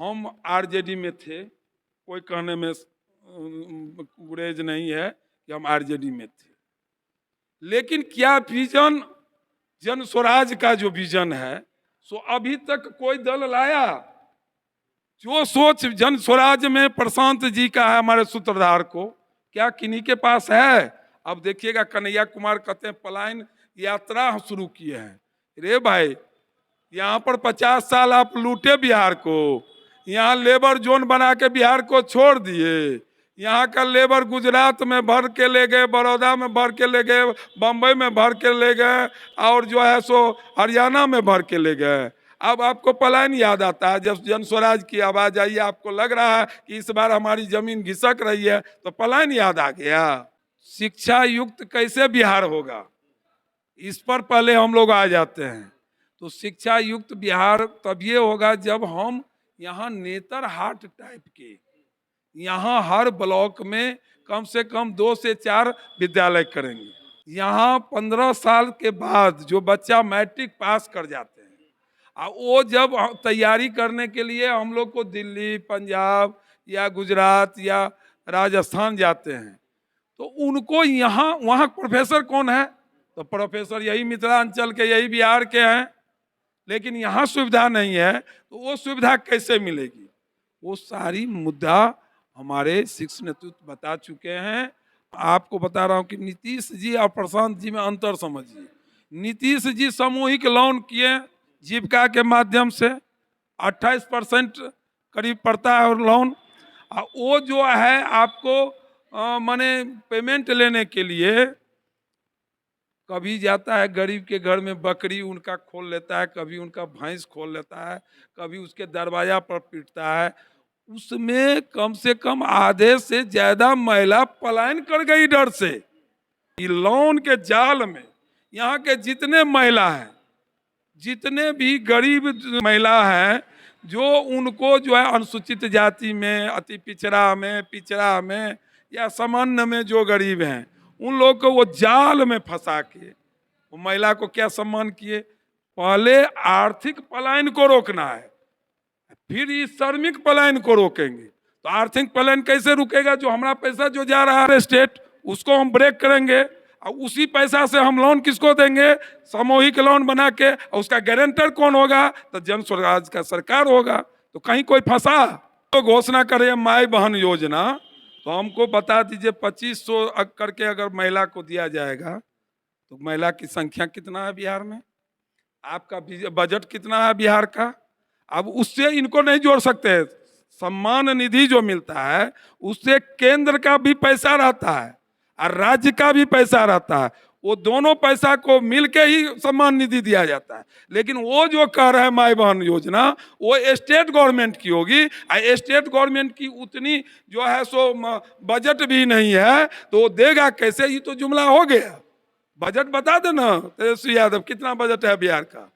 हम आरजेडी में थे, कोई कहने में गुरेज नहीं है कि हम आरजेडी में थे, लेकिन क्या विजन जन स्वराज का जो विजन है सो अभी तक कोई दल लाया? जो सोच जन स्वराज में प्रशांत जी का है, हमारे सूत्रधार को, क्या किन्हीं के पास है? अब देखिएगा कन्हैया कुमार कहते हैं पलायन यात्रा शुरू किए हैं। रे भाई, यहाँ पर 50 साल आप लूटे बिहार को, यहाँ लेबर जोन बना के बिहार को छोड़ दिए। यहाँ का लेबर गुजरात में भर के ले गए, बड़ौदा में भर के ले गए, बम्बई में भर के ले गए, और जो है सो हरियाणा में भर के ले गए। अब आपको पलायन याद आता है? जब जन स्वराज की आवाज आई, आपको लग रहा है कि इस बार हमारी जमीन घिसक रही है, तो पलायन याद आ गया। शिक्षा युक्त कैसे बिहार होगा, इस पर पहले हम लोग आ जाते हैं। तो शिक्षा युक्त बिहार तब ये होगा जब हम यहाँ नेतरहाट टाइप के, यहाँ हर ब्लॉक में कम से कम 2 से 4 विद्यालय करेंगे। यहाँ 15 साल के बाद जो बच्चा मैट्रिक पास कर जाते हैं, वो जब तैयारी करने के लिए हम लोग को दिल्ली, पंजाब या गुजरात या राजस्थान जाते हैं, तो उनको यहाँ वहाँ प्रोफेसर कौन है? तो प्रोफेसर यही मिथिलांचल के, यही बिहार के हैं। लेकिन यहाँ सुविधा नहीं है, तो वो सुविधा कैसे मिलेगी? वो सारी मुद्दा हमारे शीर्ष नेतृत्व बता चुके हैं। आपको बता रहा हूँ कि नीतीश जी और प्रशांत जी में अंतर समझिए। नीतीश जी सामूहिक लोन किए जीविका के माध्यम से, 28% करीब पड़ता है लोन। वो जो है आपको माने पेमेंट लेने के लिए कभी जाता है गरीब के घर में, बकरी उनका खोल लेता है, कभी उनका भैंस खोल लेता है, कभी उसके दरवाजा पर पीटता है। उसमें कम से कम आधे से ज्यादा महिला पलायन कर गई डर से। लोन के जाल में यहाँ के जितने महिला हैं, जितने भी गरीब महिला हैं, जो उनको जो है अनुसूचित जाति में, अति पिछड़ा में या सामान्य में जो गरीब हैं, उन लोग को वो जाल में फंसा के वो महिला को क्या सम्मान किए? पहले आर्थिक पलायन को रोकना है, फिर इस श्रमिक पलायन को रोकेंगे। तो आर्थिक पलायन कैसे रुकेगा? जो हमारा पैसा जो जा रहा है स्टेट, उसको हम ब्रेक करेंगे, और उसी पैसा से हम लोन किसको देंगे? सामूहिक लोन बना के। और उसका गारंटर कौन होगा? तो जन स्वराज का सरकार होगा। तो कहीं कोई फंसा तो घोषणा करे माई बहन योजना, तो हमको बता दीजिए 2500 करके अगर महिला को दिया जाएगा तो महिला की संख्या कितना है बिहार में? आपका बजट कितना है बिहार का? अब उससे इनको नहीं जोड़ सकते। सम्मान निधि जो मिलता है उससे केंद्र का भी पैसा रहता है और राज्य का भी पैसा रहता है। वो दोनों पैसा को मिलके ही सम्मान निधि दिया जाता है। लेकिन वो जो कह रहे हैं माई बहन योजना, वो स्टेट गवर्नमेंट की होगी, और स्टेट गवर्नमेंट की उतनी जो है सो बजट भी नहीं है, तो वो देगा कैसे? ये तो जुमला हो गया। बजट बता देना तेजस्वी यादव, कितना बजट है बिहार का?